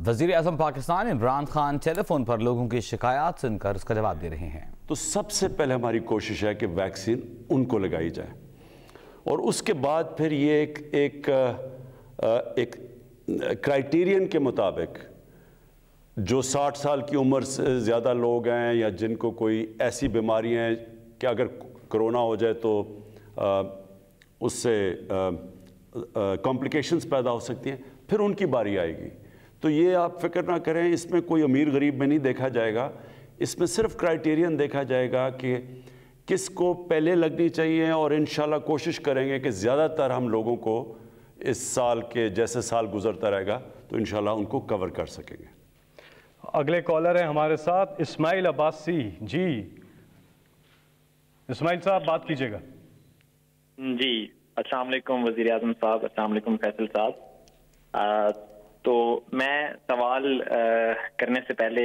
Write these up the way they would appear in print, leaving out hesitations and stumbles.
وزیر اعظم پاکستان عمران خان ٹیلی فون پر لوگوں کی شکایات سن کر اس کا جواب دے رہے ہیں۔ تو سب سے پہلے ہماری کوشش ہے کہ ویکسین ان کو لگائی جائے، اور اس کے بعد پھر یہ ایک کرائٹیرین کے مطابق جو 60 سال کی عمر سے زیادہ لوگ ہیں یا جن کو کوئی ایسی بیماری ہیں کہ اگر کرونا ہو جائے تو اس سے کمپلیکیشنز پیدا ہو سکتی ہیں، پھر ان کی باری آئے گی۔ تو یہ آپ فکر نہ کریں، اس میں کوئی امیر غریب میں نہیں دیکھا جائے گا، اس میں صرف کرائٹیرین دیکھا جائے گا کہ کس کو پہلے لگنی چاہیے، اور انشاءاللہ کوشش کریں گے کہ زیادہ تر ہم لوگوں کو اس سال کے جیسے سال گزرتا رہے گا تو انشاءاللہ ان کو کور کر سکیں گے۔ اگلے کالر ہیں ہمارے ساتھ اسماعیل عباسی۔ جی اسماعیل صاحب بات کیجئے گا۔ جی السلام علیکم وزیر اعظم صاحب، السلام علیکم فیصل صاحب۔ تو میں سوال کرنے سے پہلے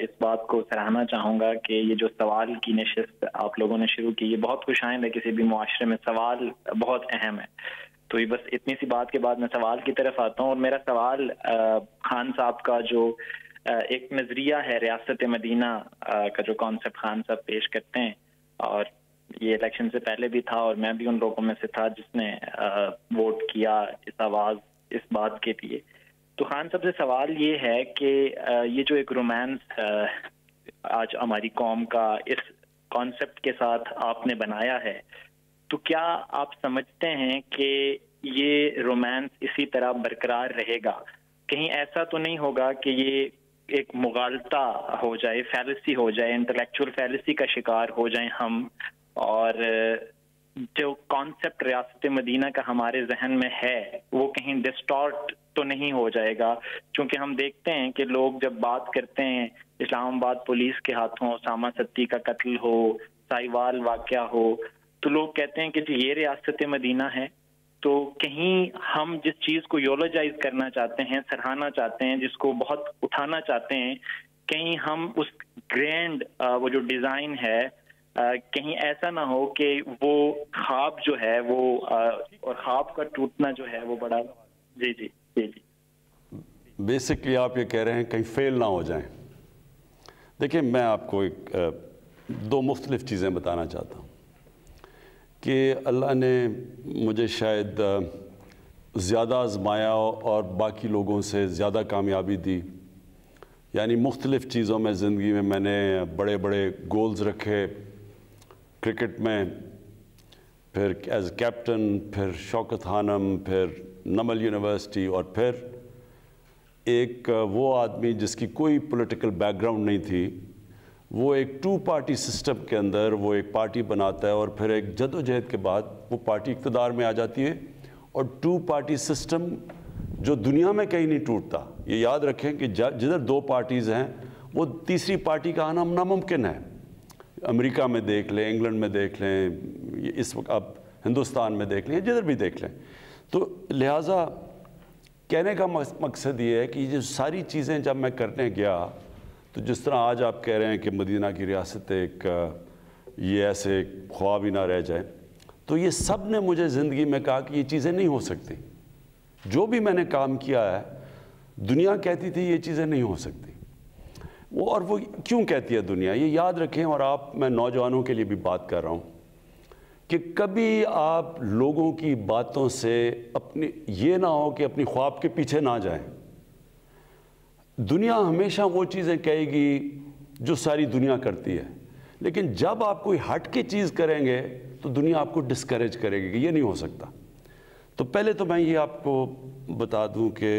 اس بات کو سراہنا چاہوں گا کہ یہ جو سوال کی نشست آپ لوگوں نے شروع کی، یہ بہت خوش آئند ہے۔ کسی بھی معاشرے میں سوال بہت اہم ہے، تو یہ بس اتنی سی بات کے بعد میں سوال کی طرف آتا ہوں۔ اور میرا سوال خان صاحب کا جو ایک نظریہ ہے ریاست مدینہ کا، جو کانسیپٹ خان صاحب پیش کرتے ہیں، اور یہ الیکشن سے پہلے بھی تھا اور میں بھی ان لوگوں میں سے تھا جس نے ووٹ کیا اس آواز اس بات کے لیے۔ تو خان صاحب سے سوال یہ ہے کہ یہ جو ایک رومانس آج ہماری قوم کا اس کانسیپٹ کے ساتھ آپ نے بنایا ہے، تو کیا آپ سمجھتے ہیں کہ یہ رومانس اسی طرح برقرار رہے گا؟ کہیں ایسا تو نہیں ہوگا کہ یہ ایک مغالطہ ہو جائے، فیلسی ہو جائے، انٹلیکچوئل فیلسی کا شکار ہو جائیں ہم، اور جو کانسیپٹ ریاست مدینہ کا ہمارے ذہن میں ہے وہ کہیں ڈسٹارٹ تو نہیں ہو جائے گا؟ چونکہ ہم دیکھتے ہیں کہ لوگ جب بات کرتے ہیں اسلام آباد پولیس کے ہاتھوں اسامہ ستی کا قتل ہو، سائیوال واقعہ ہو، تو لوگ کہتے ہیں کہ یہ ریاست مدینہ ہے۔ تو کہیں ہم جس چیز کو یولوجائز کرنا چاہتے ہیں، سراہنا چاہتے ہیں، جس کو بہت اٹھانا چاہتے ہیں، کہیں ہم اس گرینڈ وہ جو ڈیزائن ہے کہیں ایسا نہ ہو کہ وہ خواب جو ہے وہ اور خواب کا ٹوٹنا جو ہے وہ بڑا جی بیسکلی آپ یہ کہہ رہے ہیں کہیں فیل نہ ہو جائیں۔ دیکھیں میں آپ کو دو مختلف چیزیں بتانا چاہتا ہوں کہ اللہ نے مجھے شاید زیادہ آزمایا اور باقی لوگوں سے زیادہ کامیابی دی، یعنی مختلف چیزوں میں زندگی میں نے بڑے بڑے گولز رکھے، کرکٹ میں، پھر ایز کیپٹن، پھر شوکت خانم، پھر نمل یونیورسٹی، اور پھر ایک وہ آدمی جس کی کوئی پولیٹیکل بیک گراؤنڈ نہیں تھی، وہ ایک 2 پارٹی سسٹم کے اندر وہ ایک پارٹی بناتا ہے، اور پھر ایک جد و جہد کے بعد وہ پارٹی اقتدار میں آ جاتی ہے، اور 2 پارٹی سسٹم جو دنیا میں کہیں نہیں ٹوٹتا۔ یہ یاد رکھیں کہ جدھر 2 پارٹیز ہیں وہ تیسری پارٹی کا آنا ناممکن ہے۔ امریکہ میں دیکھ لیں، انگلینڈ میں دیکھ لیں، اس وقت اب ہندوستان میں دیکھ لیں، جدھر بھی دیکھ لیں۔ تو لہٰذا کہنے کا مقصد یہ ہے کہ یہ ساری چیزیں جب میں کرنے گیا، تو جس طرح آج آپ کہہ رہے ہیں کہ مدینہ کی ریاست ایک یہ ایسے خواب ہی نہ رہ جائے، تو یہ سب نے مجھے زندگی میں کہا کہ یہ چیزیں نہیں ہو سکتی۔ جو بھی میں نے کام کیا ہے دنیا کہتی تھی یہ چیزیں نہیں ہو سکتی، اور وہ کیوں کہتی ہے دنیا؟ یہ یاد رکھیں، اور میں نوجوانوں کے لیے بھی بات کر رہا ہوں کہ کبھی آپ لوگوں کی باتوں سے یہ نہ ہو کہ اپنی خواب کے پیچھے نہ جائیں۔ دنیا ہمیشہ وہ چیزیں کہے گی جو ساری دنیا کرتی ہے، لیکن جب آپ کوئی ہٹ کے چیز کریں گے تو دنیا آپ کو ڈسکریج کرے گی کہ یہ نہیں ہو سکتا۔ تو پہلے تو میں یہ آپ کو بتا دوں کہ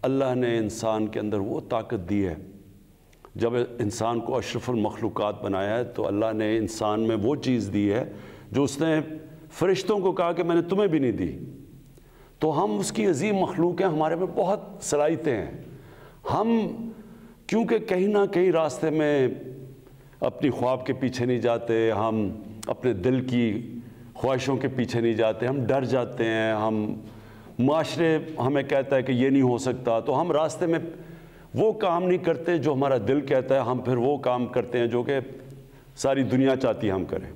اللہ نے انسان کے اندر وہ طاقت دی ہے، جب انسان کو اشرف المخلوقات بنایا ہے تو اللہ نے انسان میں وہ چیز دی ہے جو اس نے فرشتوں کو کہا کہ میں نے تمہیں بھی نہیں دی۔ تو ہم اس کی عظیم مخلوق ہیں، ہمارے میں بہت صلاحیتیں ہیں۔ ہم کیونکہ کہیں نہ کہیں راستے میں اپنی خواب کے پیچھے نہیں جاتے، ہم اپنے دل کی خواہشوں کے پیچھے نہیں جاتے، ہم ڈر جاتے ہیں، ہم معاشرے ہمیں کہتا ہے کہ یہ نہیں ہو سکتا، تو ہم راستے میں وہ کام نہیں کرتے جو ہمارا دل کہتا ہے، ہم پھر وہ کام کرتے ہیں جو کہ ساری دنیا چاہتی ہے ہم کریں۔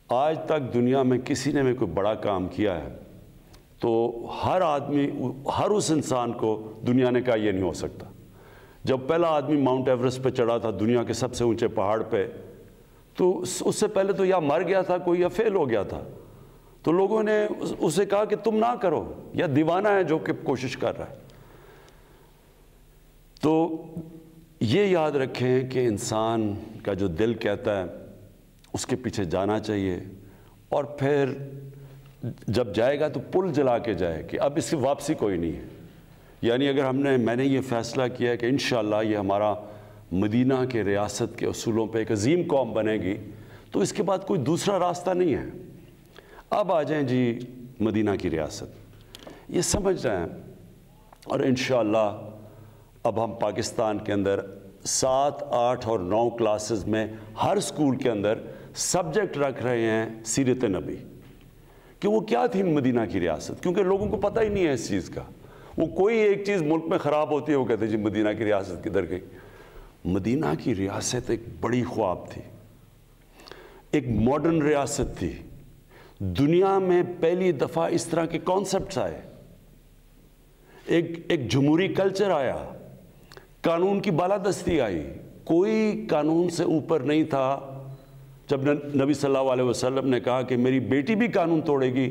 آج تک دنیا میں کسی نے بھی کوئی بڑا کام کیا ہے تو ہر آدمی، ہر اس انسان کو دنیا نے کہا یہ نہیں ہو سکتا. جب پہلا آدمی ماؤنٹ ایورسٹ پہ چڑھا تھا، دنیا کے سب سے اونچے پہاڑ پہ، تو اس سے پہلے تو یا مر گیا تھا کوئی یا فیل ہو گیا تھا. تو لوگوں نے اسے کہا کہ تم نہ کرو، یا دیوانہ ہے جو کہ کوشش کر رہا ہے. تو یہ یاد رکھیں کہ انسان کا جو دل کہتا ہے اس کے پیچھے جانا چاہیے، اور پھر جب جائے گا تو پل جلا کے جائے کہ اب اس کی واپسی کوئی نہیں ہے. یعنی اگر میں نے یہ فیصلہ کیا ہے کہ انشاءاللہ یہ ہمارا مدینہ کے ریاست کے اصولوں پہ ایک عظیم قوم بنے گی، تو اس کے بعد کوئی دوسرا راستہ نہیں ہے. اب آ جائیں جی مدینہ کی ریاست، یہ سمجھ رہے ہیں. اور انشاءاللہ اب ہم پاکستان کے اندر 7، 8 اور 9 کلاسز میں ہر سکول کے اندر سبجیکٹ رکھ رہے ہیں سیرت نبی، کہ وہ کیا تھی مدینہ کی ریاست، کیونکہ لوگوں کو پتہ ہی نہیں ہے اس چیز کا. وہ کوئی ایک چیز ملک میں خراب ہوتی ہے وہ کہتے ہیں جی مدینہ کی ریاست کدھر گئی. مدینہ کی ریاست ایک بڑی خواب تھی، ایک ماڈرن ریاست تھی. دنیا میں پہلی دفعہ اس طرح کے کانسیپٹس آئے، ایک جمہوری کلچر آیا، قانون کی بالادستی آئی. کوئی قانون سے اوپر نہیں تھا. جب نبی صلی اللہ علیہ وسلم نے کہا کہ میری بیٹی بھی قانون توڑے گی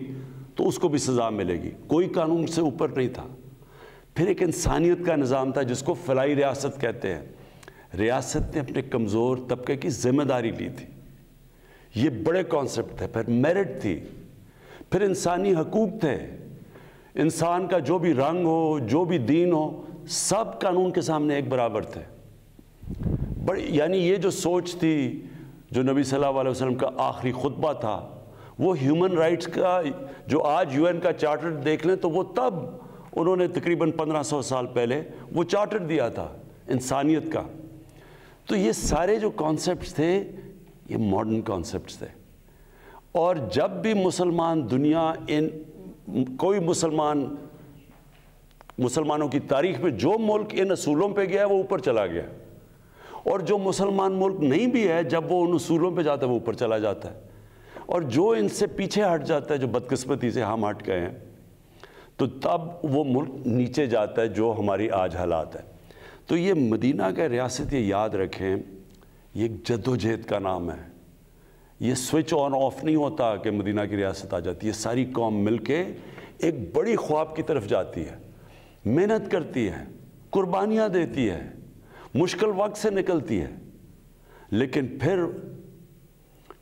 تو اس کو بھی سزا ملے گی، کوئی قانون سے اوپر نہیں تھا. پھر ایک انسانیت کا نظام تھا جس کو فلاحی ریاست کہتے ہیں. ریاست نے اپنے کمزور طبقے کی ذمہ داری لی تھی. یہ بڑے کانسیپٹ تھے. پھر میرٹ تھی، پھر انسانی حقوق تھے. انسان کا جو بھی رنگ ہو، جو بھی دین ہو، سب قانون کے سامنے ایک برابر تھے. یعنی یہ جو سوچ تھی، جو نبی صلی اللہ علیہ وسلم کا آخری خطبہ تھا، وہ ہیومن رائٹس کا، جو آج UN کا چارٹر دیکھ لیں تو وہ تب انہوں نے تقریباً 1500 سال پہلے وہ چارٹر دیا تھا انسانیت کا. تو یہ سارے جو کانسیپٹس تھے یہ ماڈرن کانسیپٹس تھے. اور جب بھی مسلمان دنیا کوئی مسلمانوں کی تاریخ میں جو ملک ان اصولوں پہ گیا ہے وہ اوپر چلا گیا، اور جو مسلمان ملک نہیں بھی ہے جب وہ ان اصولوں پہ جاتا ہے وہ اوپر چلا جاتا ہے. اور جو ان سے پیچھے ہٹ جاتا ہے، جو بدقسمتی سے ہم ہٹ گئے ہیں، تو تب وہ ملک نیچے جاتا ہے، جو ہماری آج حالات ہے. تو یہ مدینہ کا ریاست، یہ یاد رکھیں، یہ ایک جدوجہد کا نام ہے. یہ سوئچ آن آف نہیں ہوتا کہ مدینہ کی ریاست آ جاتی ہے. ساری قوم مل کے ایک بڑی خواب کی طرف جاتی ہے، محنت کرتی ہے، قربانیاں دیتی ہے، مشکل وقت سے نکلتی ہے. لیکن پھر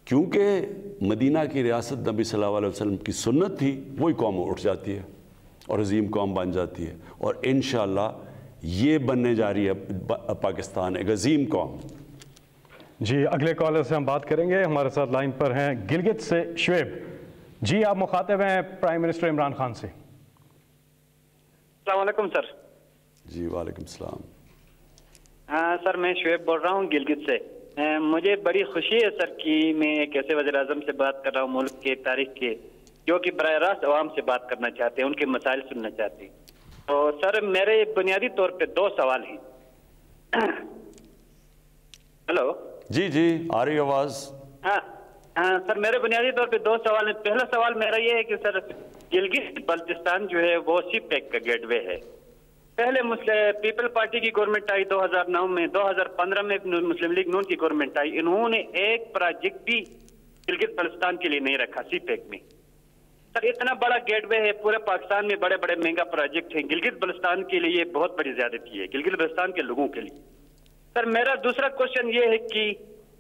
کیونکہ مدینہ کی ریاست نبی صلی اللہ علیہ وسلم کی سنت تھی، وہی قوم اٹھ جاتی ہے اور عظیم قوم بن جاتی ہے. اور انشاءاللہ یہ بننے جا رہی ہے پاکستان ایک عظیم قوم. جی اگلے کالر سے ہم بات کریں گے. ہمارے ساتھ لائن پر ہیں گلگت سے شعیب. جی آپ مخاطب ہیں پرائم منسٹر عمران خان سے. السلام علیکم سر. جی وعلیکم السلام. ہاں سر، میں شعیب بول رہا ہوں گلگت سے. مجھے بڑی خوشی ہے سر کہ میں ایک ایسے وزیر اعظم سے بات کر رہا ہوں ملک کے تاریخ کے، جو کہ براہ راست عوام سے بات کرنا چاہتے ہیں، ان کے مسائل سننا چاہتے ہیں. تو سر میرے بنیادی طور پہ 2 سوال ہیں. ہلو جی جی آ رہی آواز. ہاں سر، میرے بنیادی طور پہ 2 سوال ہیں. پہلا سوال میرا یہ ہے کہ سر گلگت بلتستان جو ہے وہ سی پیک کا گیٹ وے ہے. پہلے پیپل پارٹی کی گورنمنٹ آئی 2009 میں، 2015 میں مسلم لیگ نون کی گورنمنٹ آئی. انہوں نے ایک پروجیکٹ بھی گلگت بلتستان کے لیے نہیں رکھا سی پیک میں. سر اتنا بڑا گیٹ وے ہے، پورے پاکستان میں بڑے بڑے مہنگا پروجیکٹ ہیں، گلگت بلتستان کے لیے یہ بہت بڑی زیادتی ہے، گلگت بلتستان کے لوگوں کے لیے. سر میرا دوسرا کوشچن یہ ہے کہ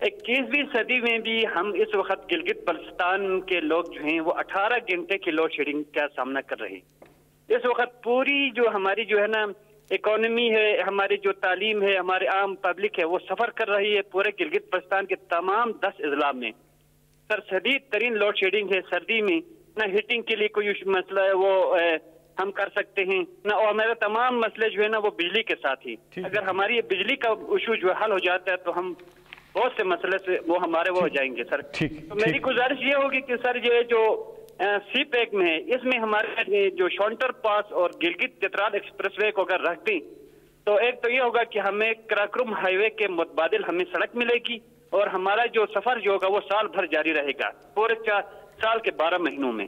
21ویں صدی میں بھی ہم اس وقت گلگت بلتستان کے لوگ جو ہیں وہ 18 گھنٹے کی لوڈ شیڈنگ کا سامنا کر رہے ہیں. اس وقت پوری جو ہماری جو ہے نا اکانومی ہے، ہماری جو تعلیم ہے، ہمارے عام پبلک ہے، وہ سفر کر رہی ہے پورے گلگت بلتستان کے تمام 10 اضلاع میں. سر شدید ترین لوڈ شیڈنگ ہے. سردی میں نہ ہیٹنگ کے لیے کوئی مسئلہ ہے وہ ہم کر سکتے ہیں نہ، اور میرا تمام مسئلے جو ہے نا وہ بجلی کے ساتھ ہی. اگر ہماری بجلی کا ایشو جو حل ہو جاتا ہے تو ہم بہت سے مسئلے سے وہ ہمارے وہ ہو جائیں گے سر. تو میری گزارش یہ ہوگی کہ سر یہ جو سی پیک میں ہے، اس میں ہمارے جو شونٹر پاس اور گلگت چترال ایکسپریس وے کو اگر رکھ دیں تو ایک تو یہ ہوگا کہ ہمیں کراکرم ہائی وے کے متبادل ہمیں سڑک ملے گی، اور ہمارا جو سفر جو ہوگا وہ سال بھر جاری رہے گا، پورے سال کے 12 مہینوں میں.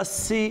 80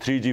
3G